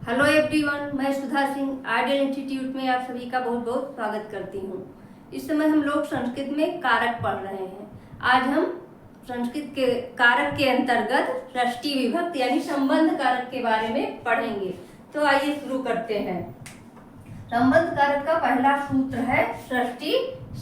Hello everyone, मैं Sudha Singh ideal institute में आप सभी का बहुत बहुत स्वागत करती हूँ। इस समय हम लोग संस्कृत में कारक पढ़ रहे हैं। आज हम संस्कृत के कारक के अंतर्गत षष्ठी विभक्ति यानी संबंध कारक के बारे में पढ़ेंगे। तो आइए शुरू करते हैं। संबंध कारक का पहला सूत्र है षष्ठी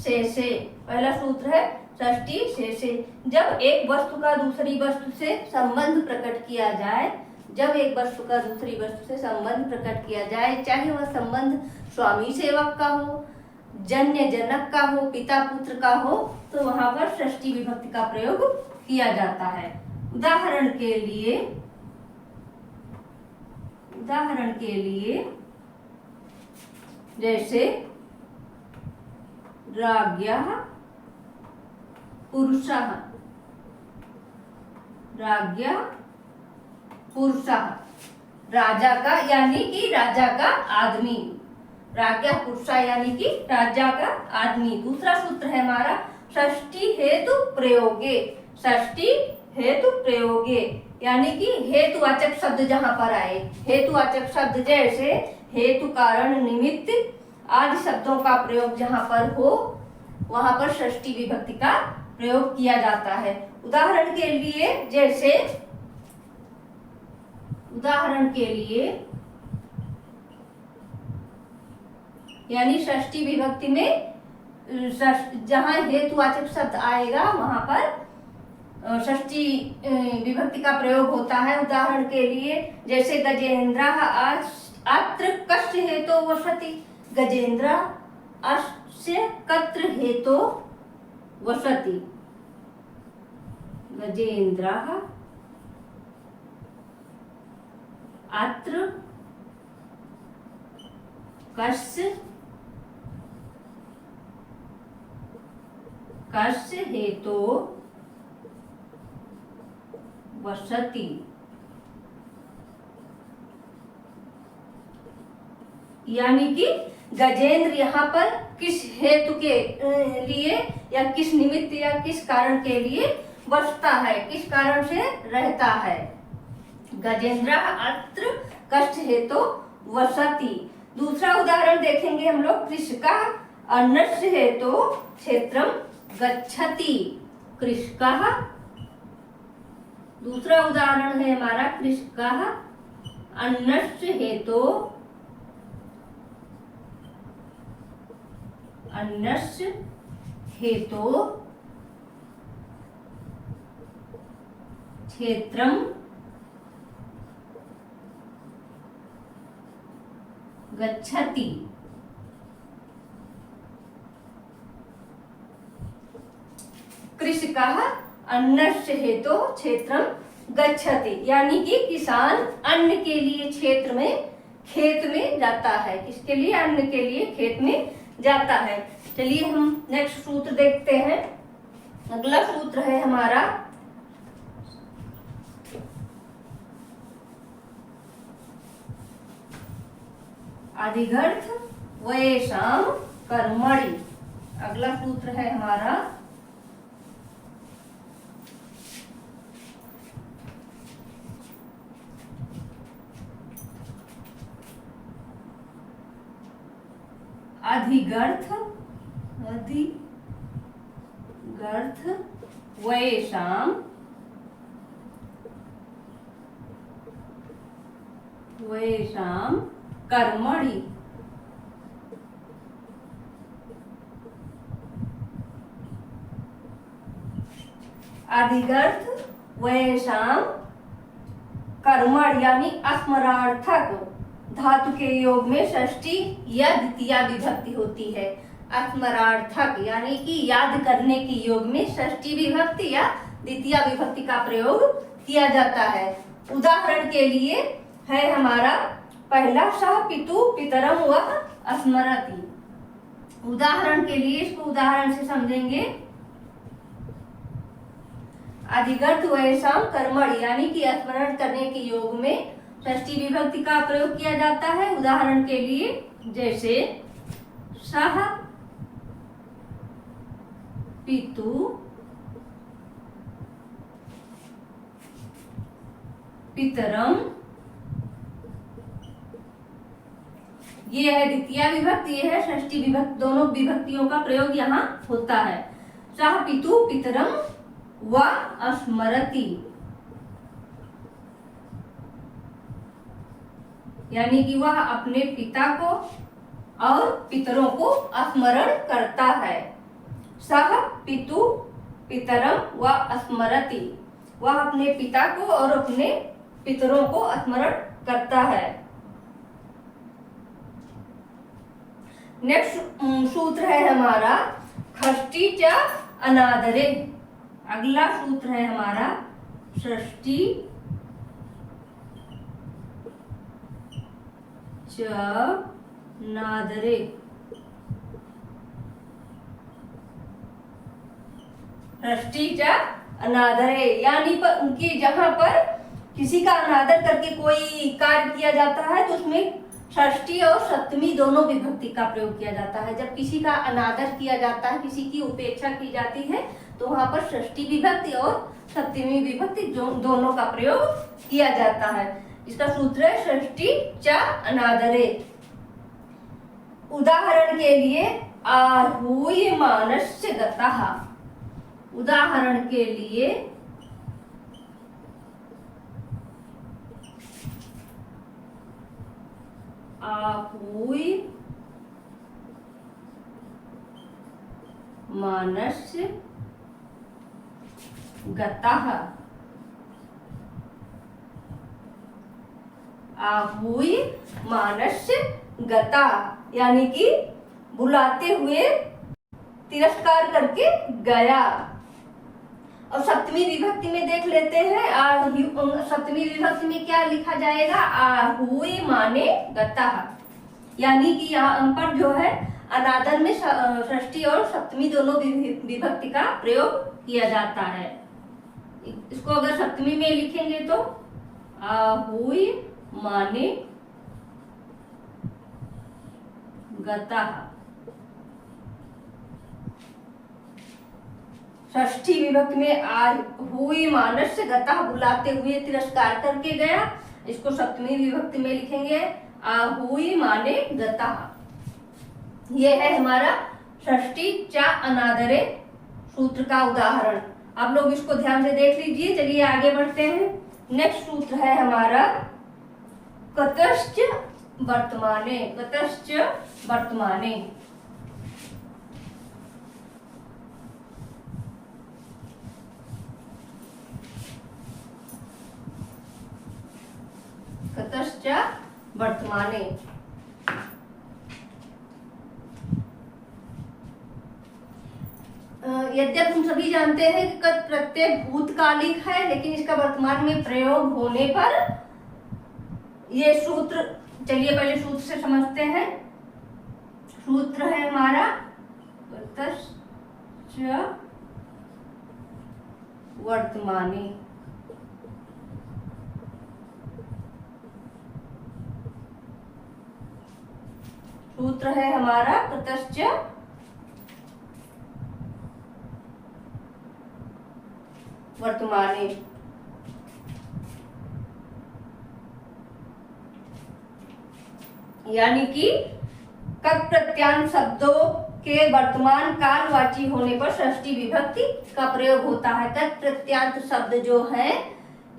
शेषे। पहला सूत्र है षष्ठी शेषे। जब एक वस्तु का दूसरी वस्तु से संबंध प्रकट किया जाए, जब एक वस्तु का दूसरी वस्तु से संबंध प्रकट किया जाए, चाहे वह संबंध स्वामी सेवक का हो, जन्य जनक का हो, पिता पुत्र का हो, तो वहां पर षष्ठी विभक्ति का प्रयोग किया जाता है। उदाहरण के लिए जैसे राज्ञः पुरुषः, राज्ञः पुरुषः, राजा का यानी कि राजा का आदमी, राज्ञः पुरुषः यानी कि राजा का आदमी। दूसरा सूत्र है हमारा षष्ठी हेतु प्रयोगे। षष्ठी हेतु प्रयोगे यानी कि हेतुवाचक शब्द जहां पर आए, हेतुवाचक शब्द जैसे हेतु, कारण, निमित्त आदि शब्दों का प्रयोग जहां पर हो, वहां पर षष्ठी विभक्ति का प्रयोग किया जाता है। उदाहरण के लिए यानी षष्ठी विभक्ति में जहां हेतुवाचक शब्द आएगा वहां पर षष्ठी विभक्ति का प्रयोग होता है। उदाहरण के लिए जैसे गजेंद्रः अत्र कस्य हेतो वसति, गजेंद्र अस्य कत्र हेतो वसति, गजेंद्रः अत्र कस्य हेतो वसति। यानी कि गजेंद्र यहाँ पर किस हेतु के लिए या किस निमित्त या किस कारण के लिए बसता है, किस कारण से रहता है। गजेंद्र अत्र कस्य हेतु वसति। दूसरा उदाहरण देखेंगे हम लोग, कृषकः अन्नस्य हेतु क्षेत्रम गच्छति। कृषकः, दूसरा उदाहरण है हमारा कृषकः अन्नस्य हेतु क्षेत्रम गच्छति। कृषकः अन्नस्य हेतु क्षेत्रम गच्छति यानी कि किसान अन्न के लिए खेत में जाता है। किसके लिए? अन्न के लिए खेत में जाता है। चलिए हम नेक्स्ट सूत्र देखते हैं। अगला सूत्र है हमारा अधिघर्थ वयेषाम कर्मणि। अगला सूत्र है हमारा अधिगर्थ वयेषाम कर्मणि। अधिगर्थ वयेषाम कर्मणि यानी अस्मरार्थक धातु के योग में षष्ठी या द्वितीया विभक्ति होती है। अस्मरार्थक यानी कि याद करने के योग में षष्ठी विभक्ति या द्वितीया विभक्ति का प्रयोग किया जाता है। उदाहरण के लिए है हमारा पहला सह पितु पितरम वह स्मरति। उदाहरण के लिए इसको उदाहरण से समझेंगे। अधिगर्थ वयेषाम कर्मणि यानी कि स्मरण करने के योग में षष्ठी विभक्ति का प्रयोग किया जाता है। उदाहरण के लिए जैसे सह पितु पितरम ये है द्वितीया विभक्ति, ये है षष्ठी विभक्ति। दोनों विभक्तियों का प्रयोग यहाँ होता है। सः पितु पितरम व स्मरति, यानी कि वह अपने पिता को और पितरों को स्मरण करता है। सः पितु पितरम व स्मरति, वह अपने पिता को और अपने पितरों को स्मरण करता है। नेक्स्ट सूत्र है हमारा षष्ठी च अनादरे। अगला सूत्र है हमारा षष्ठी च नादरे। षष्ठी च अनादरे, यानी पर उनकी जहां पर किसी का अनादर करके कोई कार्य किया जाता है तो उसमें षष्ठी और सप्तमी दोनों विभक्ति का प्रयोग किया जाता है। जब किसी का अनादर किया जाता है, किसी की उपेक्षा की जाती है, तो वहां पर षष्ठी विभक्ति और सप्तमी विभक्ति दोनों का प्रयोग किया जाता है। इसका सूत्र है षष्ठी च अनादरे। उदाहरण के लिए आहूयमानस्य गतः, उदाहरण के लिए आहूयमानस्य गतः, आहूयमानस्य गता, यानी कि बुलाते हुए तिरस्कार करके गया। और सप्तमी विभक्ति में देख लेते हैं, सप्तमी विभक्ति में क्या लिखा जाएगा, आहूय माने गता, यानी कि यहाँ पर जो है अनादर में षष्ठी और सप्तमी दोनों विभक्ति का प्रयोग किया जाता है। इसको अगर सप्तमी में लिखेंगे तो आहूय माने गता। षष्ठी विभक्ति में आहूय मानस्य गता, बुलाते हुए तिरस्कार करके गया। इसको सप्तमी विभक्ति में लिखेंगे आहूय माने गता। ये है हमारा षष्ठी च अनादरे सूत्र का उदाहरण। आप लोग इसको ध्यान से देख लीजिए। चलिए आगे बढ़ते हैं। नेक्स्ट सूत्र है हमारा कतश्च वर्तमाने। कतश्च वर्तमाने, कतश्च वर्तमाने। यद्यप हम सभी जानते हैं कि कत प्रत्यय भूतकालिक है, लेकिन इसका वर्तमान में प्रयोग होने पर ये सूत्र, चलिए पहले सूत्र से समझते हैं। सूत्र है हमारा कतश्च वर्तमाने। सूत्र है हमारा कतश्च वर्तमाने। यानी कि कत प्रत्यांत शब्दों के वर्तमान कालवाची होने पर षष्ठी विभक्ति का प्रयोग होता है। कत प्रत्यांत शब्द जो है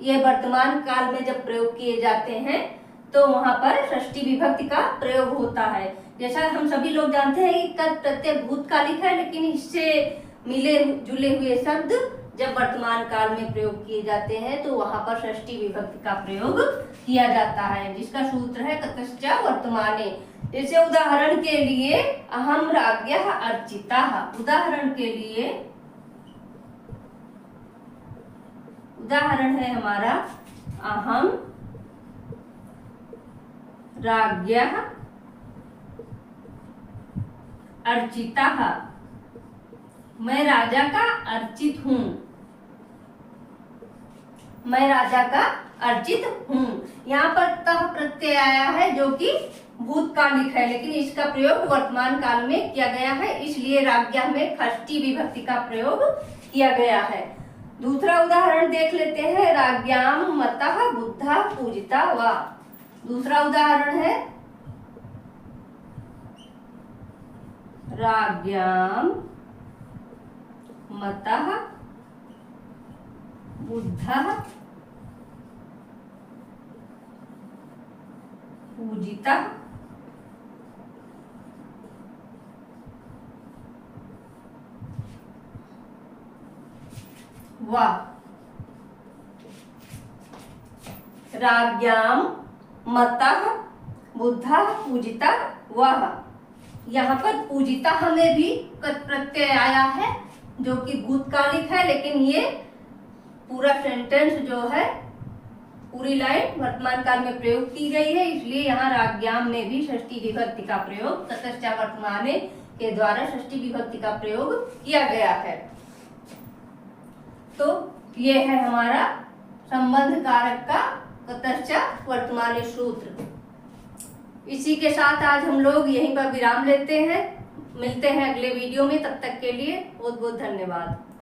ये वर्तमान काल में जब प्रयोग किए जाते हैं तो वहां पर षष्ठी विभक्ति का प्रयोग होता है। जैसा हम सभी लोग जानते हैं कि कत प्रत्यय भूतकालिक है, लेकिन इससे मिले जुले हुए शब्द जब वर्तमान काल में प्रयोग किए जाते हैं तो वहां पर षष्ठी विभक्ति का प्रयोग किया जाता है, जिसका सूत्र है कतश्च वर्तमाने। जैसे उदाहरण के लिए अहम राज्ञः अर्चिताः। उदाहरण के लिए उदाहरण है हमारा अहम राज्ञः अर्चिताः। मैं राजा का अर्चित हूँ। मैं राजा का अर्चित हूँ। यहाँ पर तः प्रत्यय आया है जो कि भूतकालिक है, लेकिन इसका प्रयोग वर्तमान काल में किया गया है, इसलिए राज्ञा में षष्ठी विभक्ति का प्रयोग किया गया है। दूसरा उदाहरण देख लेते हैं। राज्ञाम मतः बुद्धः पूजिता वा। दूसरा उदाहरण है राज्ञां मतः बुद्धः पूजितः वा। राज्ञां मतः बुद्धः पूजितः वः। यहाँ पर पूजितः में भी कत प्रत्यय आया है जो कि भूतकालिक है, लेकिन ये पूरा सेंटेंस जो है, पूरी लाइन वर्तमान काल में प्रयोग की गई है, इसलिए यहाँ राज्ञां में भी षष्ठी विभक्ति का प्रयोग ततश्च वर्तमाने के द्वारा षष्ठी विभक्ति का प्रयोग किया गया है। तो ये है हमारा संबंध कारक का ततश्च वर्तमाने सूत्र। इसी के साथ आज हम लोग यहीं पर विराम लेते हैं। मिलते हैं अगले वीडियो में, तब तक के लिए बहुत बहुत धन्यवाद।